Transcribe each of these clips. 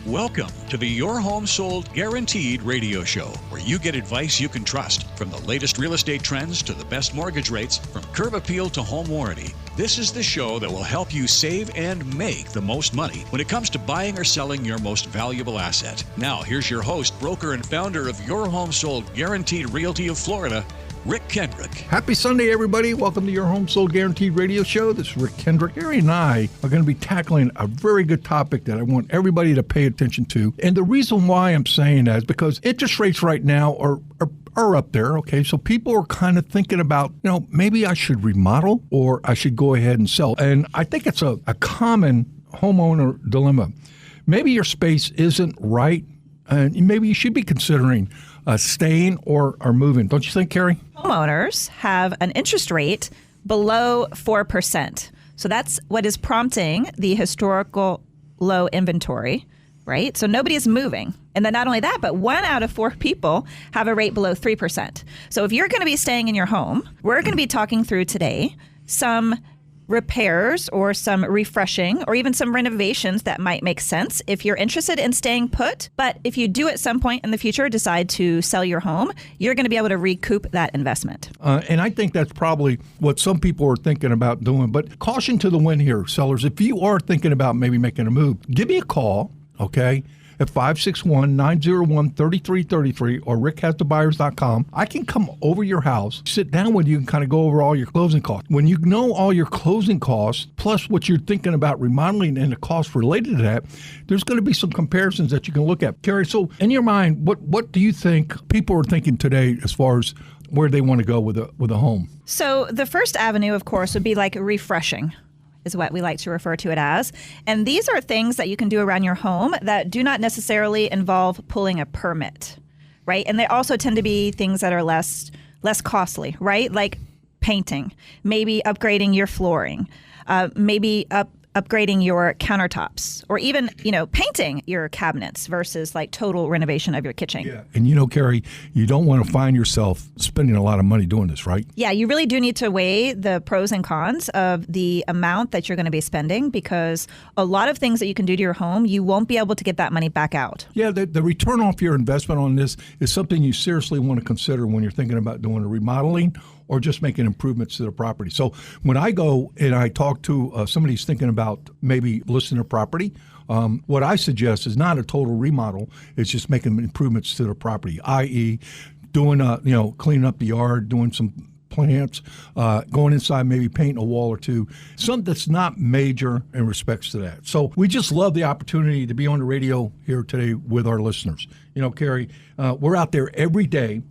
Welcome to the Your Home Sold Guaranteed radio show, where you get advice you can trust. From the latest real estate trends to the best mortgage rates, from curb appeal to home warranty. This is the show that will help you save and make the most money when it comes to buying or selling your most valuable asset. Now, here's your host, broker and founder of Your Home Sold Guaranteed Realty of Florida, Rick Kendrick. Happy Sunday, everybody. Welcome to Your Home Sold Guaranteed radio show. This is Rick Kendrick. Karey and I are going to be tackling a very good topic that I want everybody to pay attention to. And the reason why I'm saying that is because interest rates right now are up there, okay? So people are kind of thinking about, maybe I should remodel or I should go ahead and sell. And I think it's a common homeowner dilemma. Maybe your space isn't right, and maybe you should be considering staying or moving. Don't you think, Karey? Homeowners have an interest rate below 4%. So that's what is prompting the historical low inventory, right? So nobody is moving. And then not only that, but 1 out of 4 people have a rate below 3%. So if you're going to be staying in your home, we're going to be talking through today some repairs or some refreshing or even some renovations that might make sense if you're interested in staying put. But if you do at some point in the future decide to sell your home, you're going to be able to recoup that investment. And I think that's probably what some people are thinking about doing. But caution to the wind here, sellers. If you are thinking about maybe making a move, give me a call, okay, at 561-901-3333 or rickhasthebuyers.com. I can come over your house, sit down with you, and kind of go over all your closing costs. When you know all your closing costs, plus what you're thinking about remodeling and the costs related to that, there's going to be some comparisons that you can look at. Karey, so in your mind, what do you think people are thinking today as far as where they want to go with a home? So the first avenue, of course, would be like refreshing, is what we like to refer to it as. And these are things that you can do around your home that do not necessarily involve pulling a permit, right? And they also tend to be things that are less costly, right? Like painting, maybe upgrading your flooring, maybe upgrading your countertops, or even, painting your cabinets versus like total renovation of your kitchen. Yeah. And Karey, you don't want to find yourself spending a lot of money doing this, right? Yeah, you really do need to weigh the pros and cons of the amount that you're going to be spending, because a lot of things that you can do to your home, you won't be able to get that money back out. Yeah, the return off your investment on this is something you seriously want to consider when you're thinking about doing a remodeling or just making improvements to the property. So when I go and I talk to somebody who's thinking about maybe listing a property, what I suggest is not a total remodel. It's just making improvements to the property, i.e. doing, cleaning up the yard, doing some plants, going inside, maybe painting a wall or two, something that's not major in respects to that. So we just love the opportunity to be on the radio here today with our listeners. Karey, we're out there every day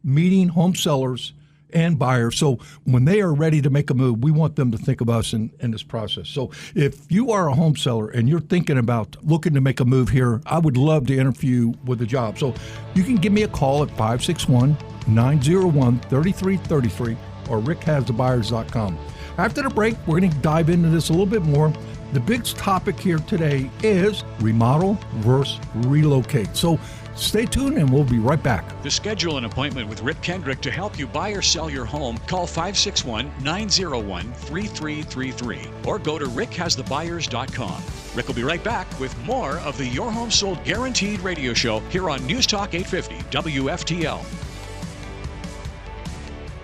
meeting home sellers and buyers. So when they are ready to make a move, we want them to think of us in this process. So if you are a home seller and you're thinking about looking to make a move here, I would love to interview with a job. So you can give me a call at 561-901-3333 or rickhasthebuyers.com. After the break, we're going to dive into this a little bit more. The big topic here today is remodel versus relocate. So stay tuned and we'll be right back. To schedule an appointment with Rick Kendrick to help you buy or sell your home, call 561-901-3333 or go to rickhasthebuyers.com. Rick will be right back with more of the Your Home Sold Guaranteed radio show here on News Talk 850 WFTL.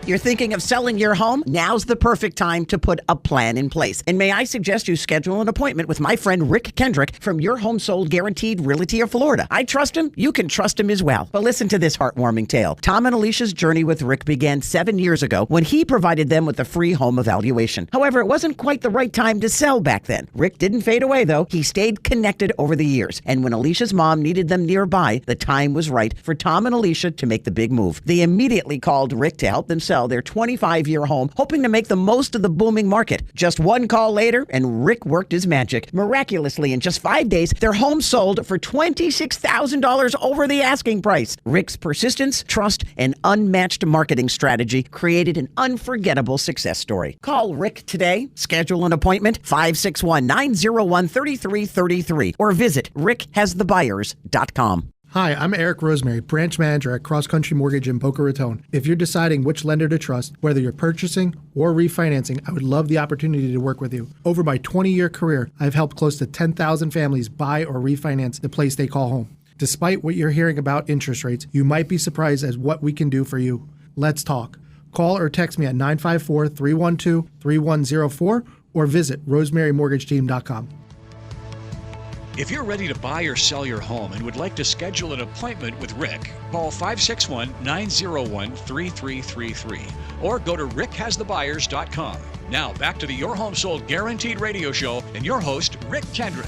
You're thinking of selling your home? Now's the perfect time to put a plan in place. And may I suggest you schedule an appointment with my friend Rick Kendrick from Your Home Sold Guaranteed Realty of Florida. I trust him. You can trust him as well. But listen to this heartwarming tale. Tom and Alicia's journey with Rick began 7 years ago when he provided them with a free home evaluation. However, it wasn't quite the right time to sell back then. Rick didn't fade away, though. He stayed connected over the years. And when Alicia's mom needed them nearby, the time was right for Tom and Alicia to make the big move. They immediately called Rick to help them sell their 25-year home, hoping to make the most of the booming market. Just one call later, and Rick worked his magic. Miraculously, in just 5 days, their home sold for $26,000 over the asking price. Rick's persistence, trust, and unmatched marketing strategy created an unforgettable success story. Call Rick today, schedule an appointment, 561-901-3333, or visit rickhasthebuyers.com. Hi, I'm Eric Rosemary, branch manager at Cross Country Mortgage in Boca Raton. If you're deciding which lender to trust, whether you're purchasing or refinancing, I would love the opportunity to work with you. Over my 20-year career, I've helped close to 10,000 families buy or refinance the place they call home. Despite what you're hearing about interest rates, you might be surprised at what we can do for you. Let's talk. Call or text me at 954-312-3104 or visit rosemarymortgageteam.com. If you're ready to buy or sell your home and would like to schedule an appointment with Rick, call 561-901-3333 or go to rickhasthebuyers.com. Now back to the Your Home Sold Guaranteed radio show and your host, Rick Kendrick.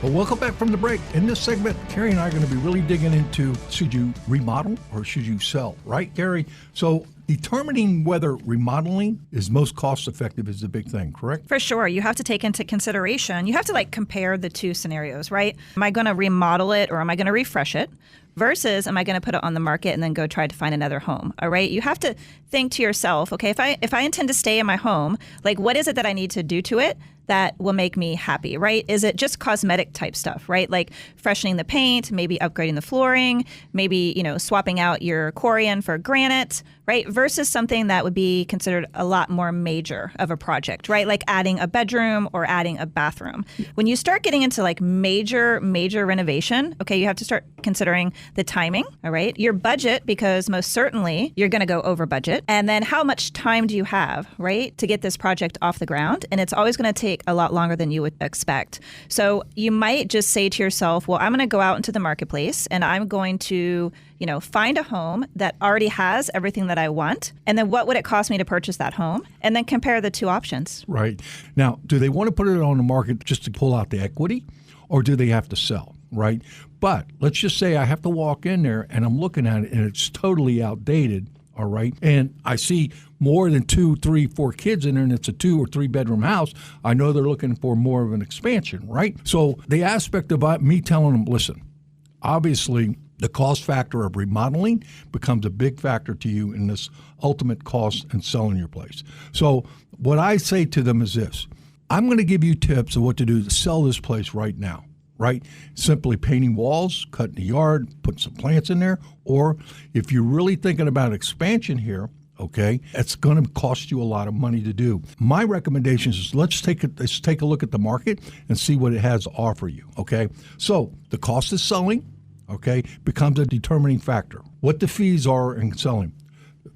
Well, welcome back from the break. In this segment, Karey and I are going to be really digging into, should you remodel or should you sell, right, Karey? So determining whether remodeling is most cost effective is the big thing, correct? For sure. You have to take into consideration, you have to compare the two scenarios, right? Am I going to remodel it or am I going to refresh it? Versus, am I going to put it on the market and then go try to find another home? All right. You have to think to yourself, okay, if I intend to stay in my home, what is it that I need to do to it that will make me happy, right? Is it just cosmetic type stuff, right? Like freshening the paint, maybe upgrading the flooring, maybe, swapping out your Corian for granite, right? Versus something that would be considered a lot more major of a project, right? Like adding a bedroom or adding a bathroom. When you start getting into major renovation, okay, you have to start considering the timing, all right? Your budget, because most certainly you're going to go over budget. And then how much time do you have, right, to get this project off the ground? And it's always going to take a lot longer than you would expect. So you might just say to yourself, well, I'm going to go out into the marketplace and I'm going to, find a home that already has everything that I want. And then what would it cost me to purchase that home? And then compare the two options. Right. Now, do they want to put it on the market just to pull out the equity or do they have to sell? Right. But let's just say I have to walk in there and I'm looking at it and it's totally outdated. All right. And I see more than 2, 3, 4 kids in there and it's a 2 or 3 bedroom house. I know they're looking for more of an expansion. Right. So the aspect about me telling them, listen, obviously the cost factor of remodeling becomes a big factor to you in this ultimate cost in selling your place. So what I say to them is this. I'm going to give you tips of what to do to sell this place right now. Right? Simply painting walls, cutting the yard, putting some plants in there. Or if you're really thinking about expansion here, okay, it's going to cost you a lot of money to do. My recommendation is let's take a look at the market and see what it has to offer you, okay? So the cost of selling, okay, becomes a determining factor. What the fees are in selling,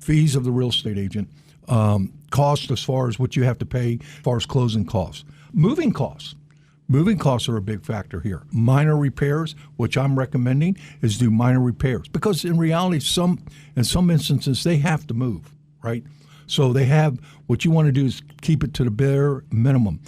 fees of the real estate agent, cost as far as what you have to pay as far as closing costs. Moving costs. Moving costs are a big factor here. Minor repairs, which I'm recommending, is do minor repairs. Because in reality, in some instances, they have to move, right? So they have, what you want to do is keep it to the bare minimum.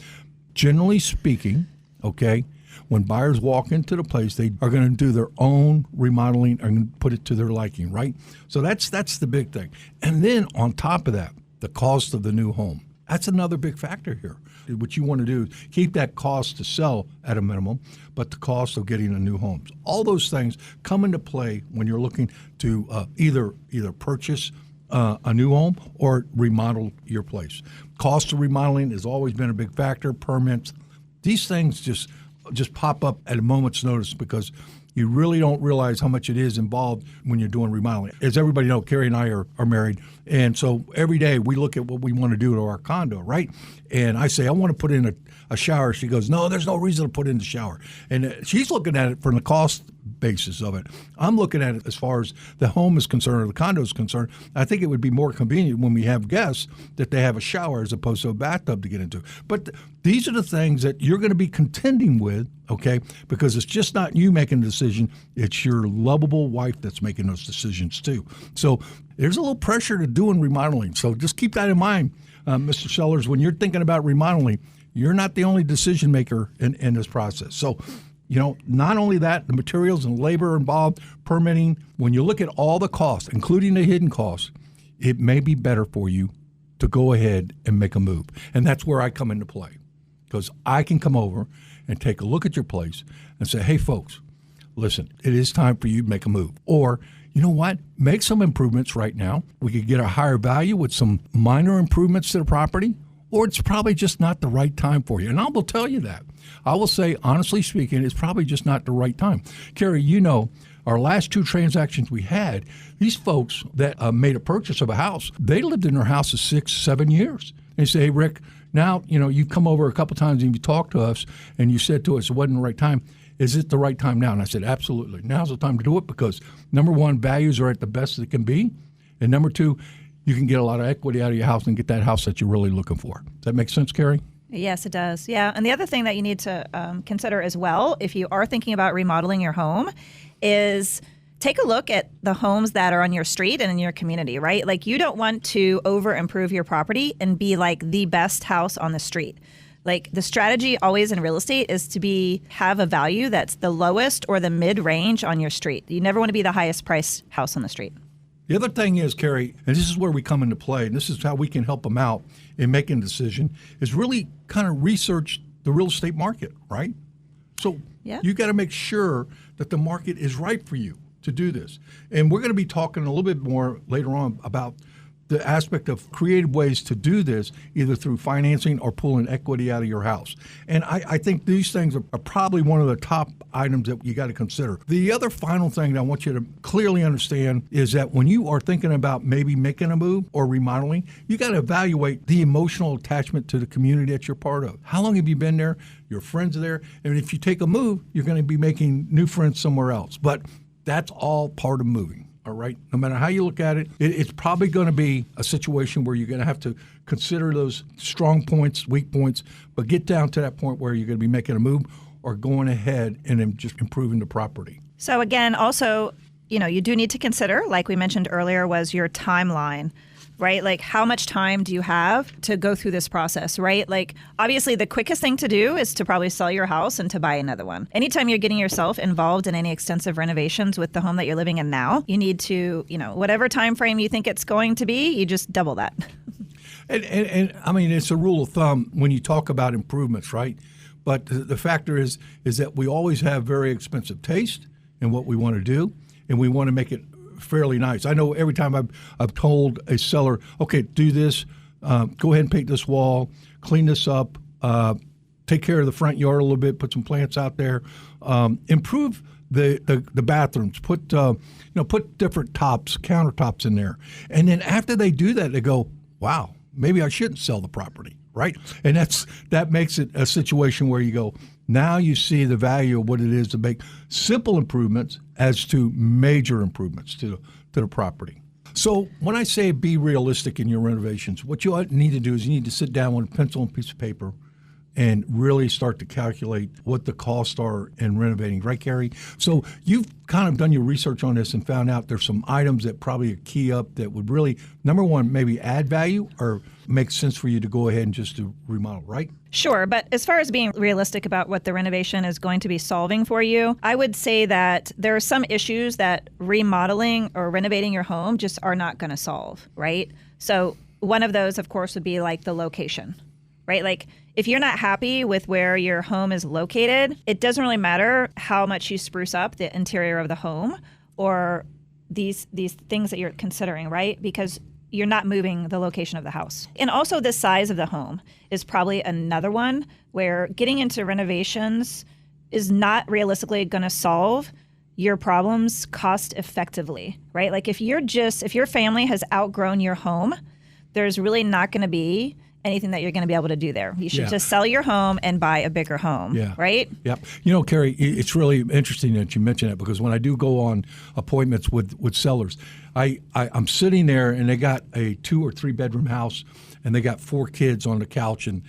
Generally speaking, okay, when buyers walk into the place, they are going to do their own remodeling and put it to their liking, right? So that's the big thing. And then on top of that, the cost of the new home. That's another big factor here. What you want to do is keep that cost to sell at a minimum, but the cost of getting a new home. All those things come into play when you're looking to either purchase a new home or remodel your place. Cost of remodeling has always been a big factor. Permits, these things just pop up at a moment's notice because you really don't realize how much it is involved when you're doing remodeling. As everybody knows, Karey and I are married, and so every day we look at what we want to do to our condo, right? And I say, I want to put in a shower. She goes, no, there's no reason to put in the shower. And she's looking at it from the cost basis of it. I'm looking at it as far as the home is concerned or the condo is concerned. I think it would be more convenient when we have guests that they have a shower as opposed to a bathtub to get into. But these are the things that you're going to be contending with, okay, because it's just not you making the decision. It's your lovable wife that's making those decisions too. So there's a little pressure to doing remodeling. So just keep that in mind, Mr. Sellers, when you're thinking about remodeling. You're not the only decision maker in this process. So, not only that, the materials and labor involved, permitting, when you look at all the costs, including the hidden costs, it may be better for you to go ahead and make a move. And that's where I come into play, because I can come over and take a look at your place and say, hey, folks, listen, it is time for you to make a move. Or, you know what? Make some improvements right now. We could get a higher value with some minor improvements to the property. or it's probably just not the right time for you. And I will tell you that. I will say, honestly speaking, it's probably just not the right time. Karey, you know, our last 2 transactions we had, these folks that made a purchase of a house, they lived in their house for 6, 7 years. They say, hey, Rick, now, you know, you've come over a couple times and you talked to us and you said to us it wasn't the right time. Is it the right time now? And I said, absolutely. Now's the time to do it because, number one, values are at the best they can be. And number 2, you can get a lot of equity out of your house and get that house that you're really looking for. Does that make sense, Karey? Yes, it does. Yeah. And the other thing that you need to consider as well, if you are thinking about remodeling your home, is take a look at the homes that are on your street and in your community, right? Like, you don't want to over improve your property and be like the best house on the street. Like, the strategy always in real estate is to have a value that's the lowest or the mid range on your street. You never want to be the highest priced house on the street. The other thing is, Karey, and this is where we come into play, and this is how we can help them out in making a decision, is really kind of research the real estate market, right? So you got to make sure that the market is right for you to do this. And we're going to be talking a little bit more later on about the aspect of creative ways to do this, either through financing or pulling equity out of your house. And I think these things are probably one of the top items that you got to consider. The other final thing that I want you to clearly understand is that when you are thinking about maybe making a move or remodeling, you got to evaluate the emotional attachment to the community that you're part of. How long have you been there? Your friends are there. And if you take a move, you're going to be making new friends somewhere else. But that's all part of moving. All right. No matter how you look at it, it's probably going to be a situation where you're going to have to consider those strong points, weak points, but get down to that point where you're going to be making a move or going ahead and then just improving the property. So again, also, you know, you do need to consider, like we mentioned earlier, was your timeline, right? Like, how much time do you have to go through this process, right? Like, obviously, the quickest thing to do is to probably sell your house and to buy another one. Anytime you're getting yourself involved in any extensive renovations with the home that you're living in now, you need to, you know, whatever time frame you think it's going to be, you just double that. And I mean, it's a rule of thumb when you talk about improvements, right? But the factor is that we always have very expensive taste in what we want to do, and we want to make it fairly nice. I know every time I've told a seller, okay, do this, go ahead and paint this wall, clean this up, take care of the front yard a little bit, put some plants out there, improve the bathrooms, put different countertops in there, and then after they do that, they go, wow, maybe I shouldn't sell the property, right? And that makes it a situation where you go, now you see the value of what it is to make simple improvements as to major improvements to the property. So when I say be realistic in your renovations, what you need to do is you need to sit down with a pencil and piece of paper and really start to calculate what the costs are in renovating, right, Karey? So you've kind of done your research on this and found out there's some items that probably are key up that would really, number one, maybe add value or make sense for you to go ahead and just do remodel, right? Sure, but as far as being realistic about what the renovation is going to be solving for you, I would say that there are some issues that remodeling or renovating your home just are not going to solve, right? So one of those, of course, would be like the location, right? Like, if you're not happy with where your home is located, it doesn't really matter how much you spruce up the interior of the home or these things that you're considering, right? Because you're not moving the location of the house. And also the size of the home is probably another one where getting into renovations is not realistically going to solve your problems cost effectively, right? Like, if your family has outgrown your home, there's really not going to be anything that you're going to be able to do there. You should just sell your home and buy a bigger home, right? Yep. You know, Karey, it's really interesting that you mention that because when I do go on appointments with sellers, I'm sitting there and they got a 2 or 3 bedroom house and they got 4 kids on the couch and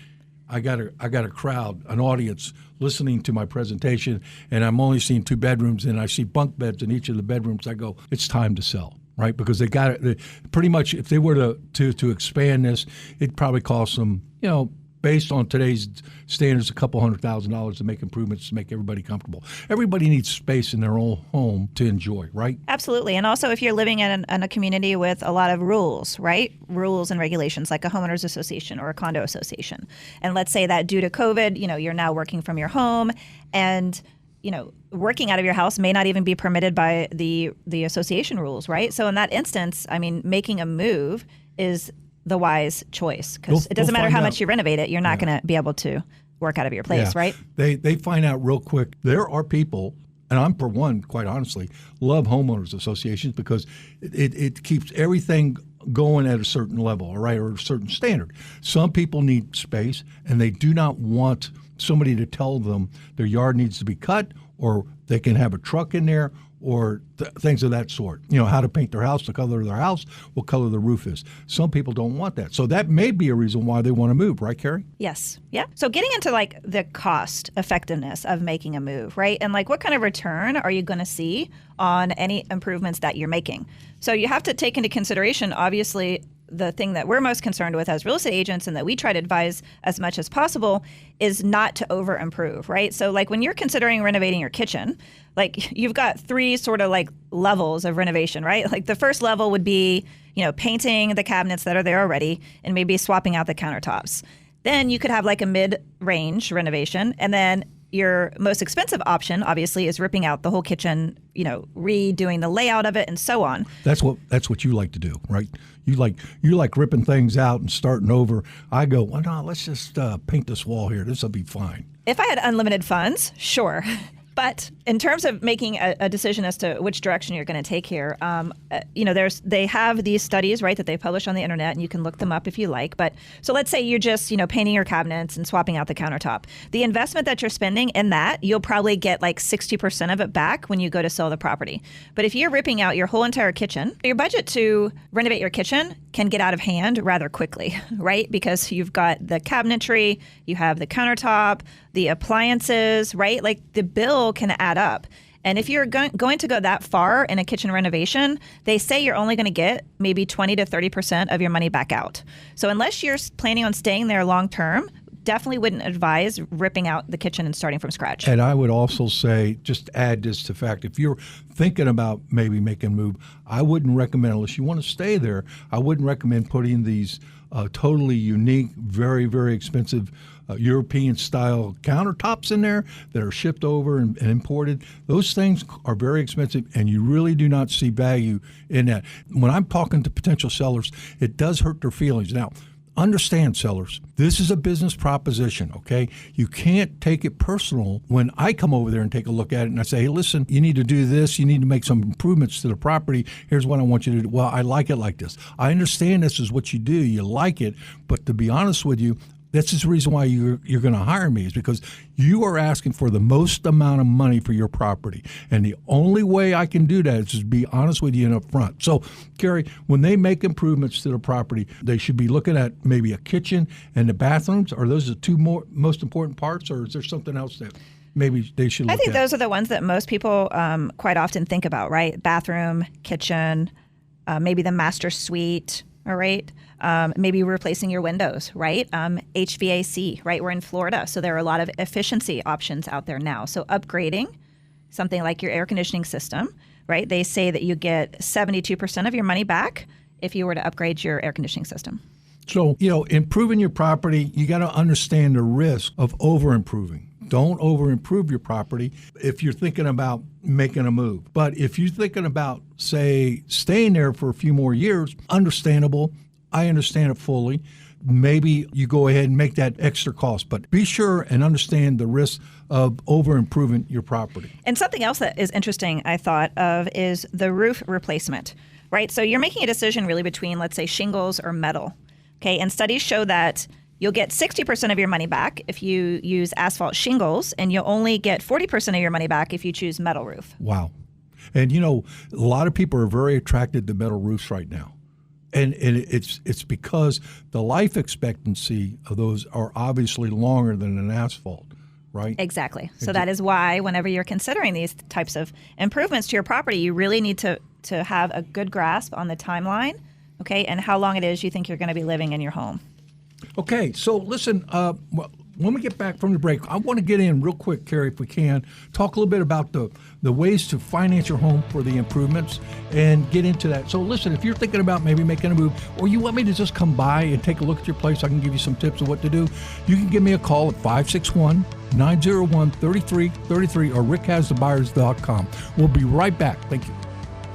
I got a crowd, an audience listening to my presentation, and I'm only seeing 2 bedrooms and I see bunk beds in each of the bedrooms. I go, it's time to sell. Right, because they got it. Pretty much, if they were to expand this, it'd probably cost them, you know, based on today's standards, a couple $100,000 to make improvements to make everybody comfortable. Everybody needs space in their own home to enjoy, right? Absolutely, and also if you're living in a community with a lot of rules, right? Rules and regulations, like a homeowners association or a condo association, and let's say that due to COVID, you know, you're now working from your home, and you know, working out of your house may not even be permitted by the association rules, right? So in that instance, I mean, making a move is the wise choice, because it doesn't matter how much you renovate it, you're not going to be able to work out of your place, right? They find out real quick. There are people, and I'm for one, quite honestly, love homeowners associations because it keeps everything going at a certain level, all right, or a certain standard. Some people need space, and they do not want somebody to tell them their yard needs to be cut, or they can have a truck in there, or things of that sort. You know, how to paint their house, the color of their house, what color the roof is. Some people don't want that. So that may be a reason why they want to move, right, Karey? Yes. Yeah. So getting into like the cost effectiveness of making a move, right? And like what kind of return are you going to see on any improvements that you're making? So you have to take into consideration, obviously, the thing that we're most concerned with as real estate agents and that we try to advise as much as possible is not to over improve, right? So like when you're considering renovating your kitchen, like you've got three sort of like levels of renovation, right? Like the first level would be, you know, painting the cabinets that are there already and maybe swapping out the countertops. Then you could have like a mid-range renovation, and then your most expensive option, obviously, is ripping out the whole kitchen, you know, redoing the layout of it, and so on. That's what you like to do, right? You like ripping things out and starting over. I go, well, no, let's just paint this wall here. This will be fine. If I had unlimited funds, sure. But in terms of making a decision as to which direction you're going to take here, you know, they have these studies, right, that they publish on the internet, and you can look them up if you like. But so let's say you're just, you know, painting your cabinets and swapping out the countertop. The investment that you're spending in that, you'll probably get like 60% of it back when you go to sell the property. But if you're ripping out your whole entire kitchen, your budget to renovate your kitchen can get out of hand rather quickly, right? Because you've got the cabinetry, you have the countertop, the appliances, right? Like the bill can add up. And if you're going to go that far in a kitchen renovation, they say you're only going to get maybe 20 to 30% of your money back out. So unless you're planning on staying there long term, definitely wouldn't advise ripping out the kitchen and starting from scratch. And I would also say, just add this to fact, if you're thinking about maybe making a move, I wouldn't recommend, unless you want to stay there, I wouldn't recommend putting these totally unique, very, very expensive European-style countertops in there that are shipped over and imported. Those things are very expensive, and you really do not see value in that. When I'm talking to potential sellers, it does hurt their feelings. Now, understand, sellers, this is a business proposition, okay? You can't take it personal when I come over there and take a look at it and I say, hey, listen, you need to do this. You need to make some improvements to the property. Here's what I want you to do. Well, I like it like this. I understand this is what you do. You like it. But to be honest with you, this is the reason why you're going to hire me, is because you are asking for the most amount of money for your property. And the only way I can do that is just be honest with you and up front. So, Karey, when they make improvements to the property, they should be looking at maybe a kitchen and the bathrooms. Are those the two most important parts, or is there something else that maybe they should look at? I think those are the ones that most people quite often think about, right? Bathroom, kitchen, maybe the master suite, all right? Maybe replacing your windows, right? HVAC, right? We're in Florida, so there are a lot of efficiency options out there now. So upgrading something like your air conditioning system, right? They say that you get 72% of your money back if you were to upgrade your air conditioning system. So, you know, improving your property, you got to understand the risk of over-improving. Don't over-improve your property if you're thinking about making a move. But if you're thinking about, say, staying there for a few more years, understandable. I understand it fully. Maybe you go ahead and make that extra cost, but be sure and understand the risk of over-improving your property. And something else that is interesting, I thought of, is the roof replacement, right? So you're making a decision really between, let's say, shingles or metal, okay? And studies show that you'll get 60% of your money back if you use asphalt shingles, and you'll only get 40% of your money back if you choose metal roof. Wow. And, you know, a lot of people are very attracted to metal roofs right now. And it's because the life expectancy of those are obviously longer than an asphalt, right? Exactly. So that is why whenever you're considering these types of improvements to your property, you really need to have a good grasp on the timeline, okay, and how long it is you think you're going to be living in your home. Okay, so listen, when we get back from the break, I want to get in real quick, Karey, if we can, talk a little bit about the ways to finance your home for the improvements and get into that. So listen, if you're thinking about maybe making a move, or you want me to just come by and take a look at your place, I can give you some tips of what to do. You can give me a call at 561-901-3333 or rickhasthebuyers.com. We'll be right back. Thank you.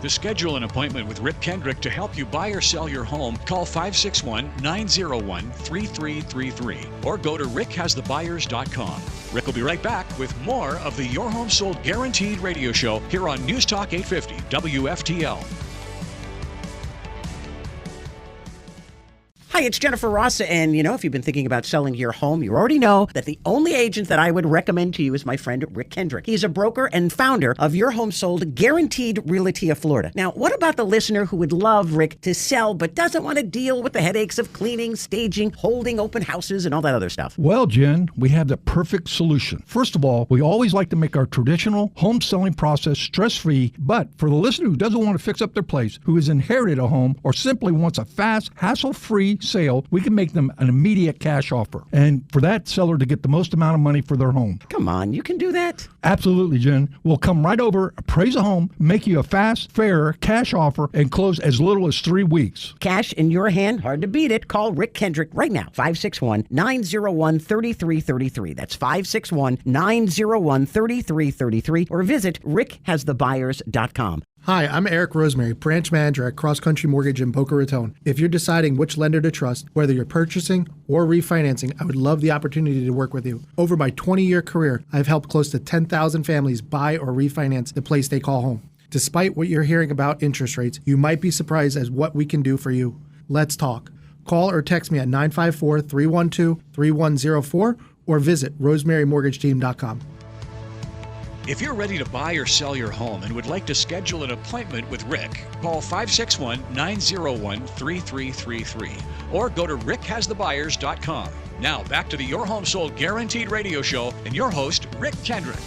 To schedule an appointment with Rick Kendrick to help you buy or sell your home, call 561-901-3333 or go to rickhasthebuyers.com. Rick will be right back with more of the Your Home Sold Guaranteed radio show here on News Talk 850 WFTL. Hi, it's Jennifer Ross, and if you've been thinking about selling your home, you already know that the only agent that I would recommend to you is my friend Rick Kendrick. He's a broker and founder of Your Home Sold Guaranteed Realty of Florida. Now, what about the listener who would love Rick to sell but doesn't want to deal with the headaches of cleaning, staging, holding open houses, and all that other stuff? Well, Jen, we have the perfect solution. First of all, we always like to make our traditional home selling process stress-free, but for the listener who doesn't want to fix up their place, who has inherited a home, or simply wants a fast, hassle-free sale, we can make them an immediate cash offer. And for that seller to get the most amount of money for their home. Come on, you can do that? Absolutely, Jen. We'll come right over, appraise a home, make you a fast, fair cash offer, and close as little as 3 weeks. Cash in your hand, hard to beat it. Call Rick Kendrick right now, 561-901-3333. That's 561-901-3333, or visit rickhasthebuyers.com. Hi, I'm Eric Rosemary, branch manager at Cross Country Mortgage in Boca Raton. If you're deciding which lender to trust, whether you're purchasing or refinancing, I would love the opportunity to work with you. Over my 20-year career, I've helped close to 10,000 families buy or refinance the place they call home. Despite what you're hearing about interest rates, you might be surprised at what we can do for you. Let's talk. Call or text me at 954-312-3104 or visit rosemarymortgageteam.com. If you're ready to buy or sell your home and would like to schedule an appointment with Rick, call 561-901-3333 or go to rickhasthebuyers.com. Now back to the Your Home Sold Guaranteed radio show and your host, Rick Kendrick.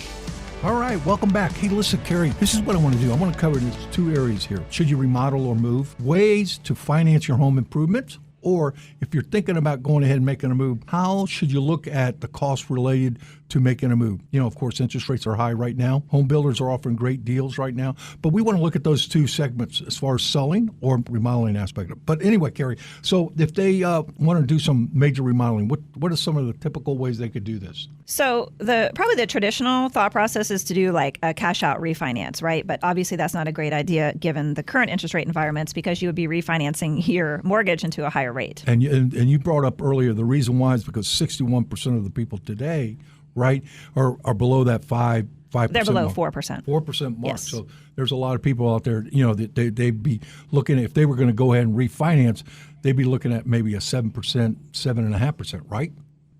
All right, welcome back. Hey, listen, Karey, this is what I want to do. I want to cover these 2 areas here. Should you remodel or move? Ways to finance your home improvements. Or if you're thinking about going ahead and making a move, how should you look at the costs related to making a move? Of course, interest rates are high right now. Home builders are offering great deals right now. But we want to look at those 2 segments as far as selling or remodeling aspect. But anyway, Karey, so if they want to do some major remodeling, what are some of the typical ways they could do this? So probably the traditional thought process is to do like a cash out refinance, right? But obviously that's not a great idea given the current interest rate environments, because you would be refinancing your mortgage into a higher rate. And you brought up earlier the reason why is because 61% of the people today, right, are below that 5%. They're below mark. 4%. 4% mark. Yes. So there's a lot of people out there, they'd be looking, if they were going to go ahead and refinance, they'd be looking at maybe a 7%, 7.5%, right?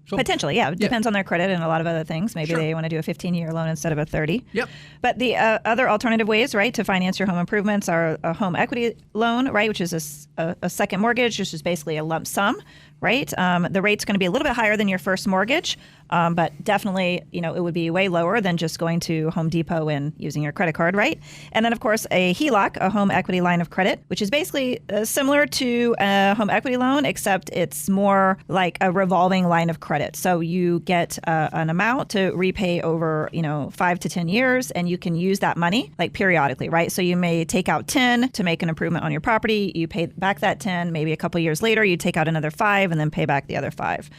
So, potentially, yeah. It depends on their credit and a lot of other things. Maybe Sure. they want to do a 15-year loan instead of a 30. Yep. But the other alternative ways, right, to finance your home improvements are a home equity loan, right, which is a second mortgage, which is basically a lump sum, right? The rate's going to be a little bit higher than your first mortgage, but definitely, it would be way lower than just going to Home Depot and using your credit card, right? And then, of course, a HELOC, a home equity line of credit, which is basically similar to a home equity loan, except it's more like a revolving line of credit. So you get an amount to repay over, 5 to 10 years, and you can use that money like periodically, right? So you may take out 10 to make an improvement on your property. You pay back that 10. Maybe a couple years later, you take out another 5 and then pay back the other 5.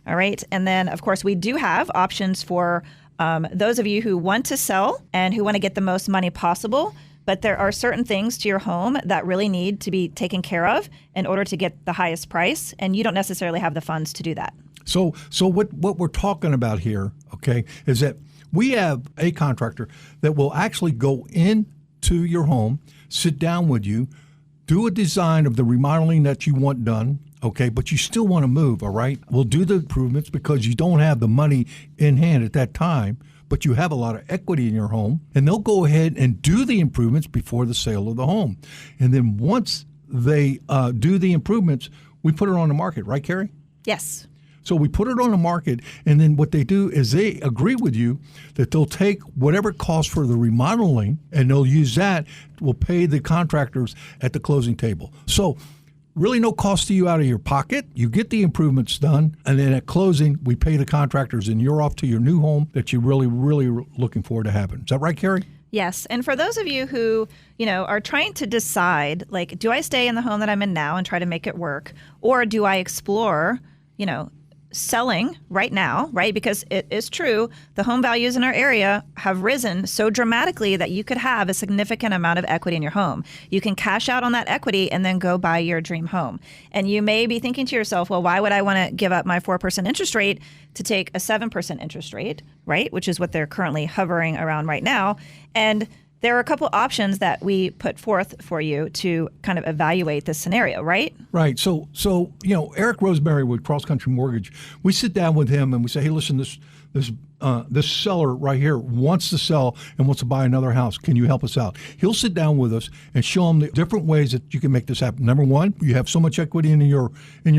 All right. And then, of course, we do have options for those of you who want to sell and who want to get the most money possible. But there are certain things to your home that really need to be taken care of in order to get the highest price. And you don't necessarily have the funds to do that. So what we're talking about here, okay, is that we have a contractor that will actually go into your home, sit down with you, do a design of the remodeling that you want done, okay, but you still want to move, all right? We'll do the improvements because you don't have the money in hand at that time, but you have a lot of equity in your home, and they'll go ahead and do the improvements before the sale of the home. And then once they do the improvements, we put it on the market, right, Karey? Yes. So we put it on the market, and then what they do is they agree with you that they'll take whatever it costs for the remodeling, and they'll use that, will pay the contractors at the closing table. So really no cost to you out of your pocket. You get the improvements done, and then at closing, we pay the contractors, and you're off to your new home that you're really, really looking forward to having. Is that right, Karey? Yes. And for those of you who, are trying to decide, like, do I stay in the home that I'm in now and try to make it work, or do I explore, selling right now, right? Because it is true, the home values in our area have risen so dramatically that you could have a significant amount of equity in your home. You can cash out on that equity and then go buy your dream home. And you may be thinking to yourself, well, why would I want to give up my 4% interest rate to take a 7% interest rate, right? Which is what they're currently hovering around right now. And there are a couple options that we put forth for you to kind of evaluate this scenario, right? Right. So Eric Rosemary with Cross Country Mortgage, we sit down with him and we say, hey, listen, this seller right here wants to sell and wants to buy another house. Can you help us out? He'll sit down with us and show him the different ways that you can make this happen. Number one, you have so much equity in your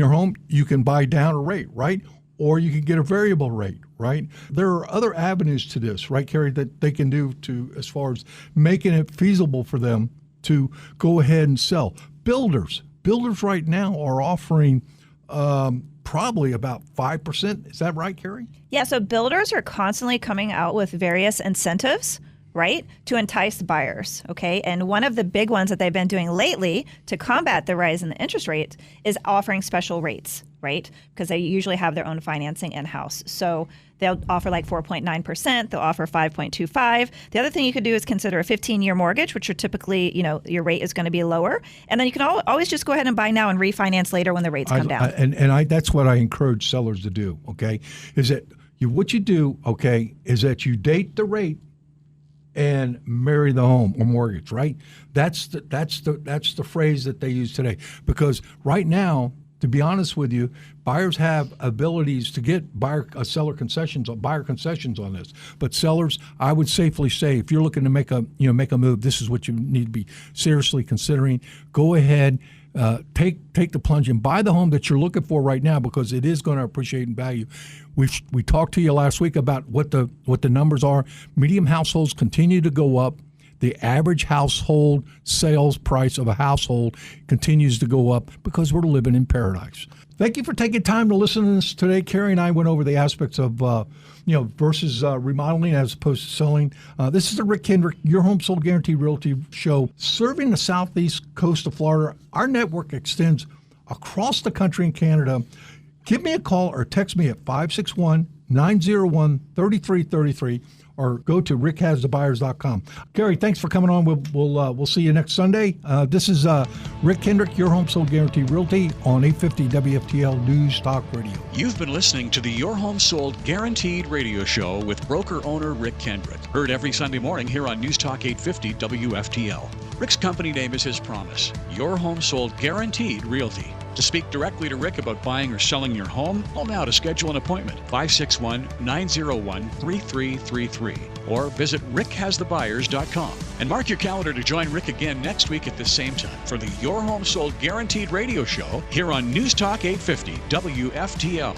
home, you can buy down a rate, right? Or you can get a variable rate, right? There are other avenues to this, right, Karey, that they can do to as far as making it feasible for them to go ahead and sell. Builders right now are offering probably about 5%. Is that right, Karey? Yeah, so builders are constantly coming out with various incentives, right, to entice buyers, okay? And one of the big ones that they've been doing lately to combat the rise in the interest rate is offering special rates, right? Because they usually have their own financing in-house. So they'll offer like 4.9%, they'll offer 5.25. The other thing you could do is consider a 15-year mortgage, which are typically, your rate is going to be lower. And then you can always just go ahead and buy now and refinance later when the rates come down. That's what I encourage sellers to do, okay? Is that what you do, okay, is that you date the rate and marry the home or mortgage, right? That's the phrase that they use today. Because right now, to be honest with you, buyers have abilities to get buyer concessions on this. But sellers, I would safely say, if you're looking to make a move, this is what you need to be seriously considering. Go ahead. Take the plunge and buy the home that you're looking for right now, because it is going to appreciate in value. We talked to you last week about what the numbers are. Medium households continue to go up. The average household sales price of a household continues to go up because we're living in paradise. Thank you for taking time to listen to this today. Karey and I went over the aspects of versus remodeling as opposed to selling. This is the Rick Kendrick, Your Home Sold Guaranteed Realty show, serving the southeast coast of Florida. Our network extends across the country and Canada. Give me a call or text me at 561-901-3333 or go to rickhasthebuyers.com. Karey, thanks for coming on. We'll see you next Sunday. This is Rick Kendrick, Your Home Sold Guaranteed Realty on 850 WFTL News Talk Radio. You've been listening to the Your Home Sold Guaranteed radio show with broker owner Rick Kendrick. Heard every Sunday morning here on News Talk 850 WFTL. Rick's company name is his promise, Your Home Sold Guaranteed Realty. To speak directly to Rick about buying or selling your home, call now to schedule an appointment, 561-901-3333, or visit rickhasthebuyers.com. And mark your calendar to join Rick again next week at the same time for the Your Home Sold Guaranteed radio show here on News Talk 850 WFTL.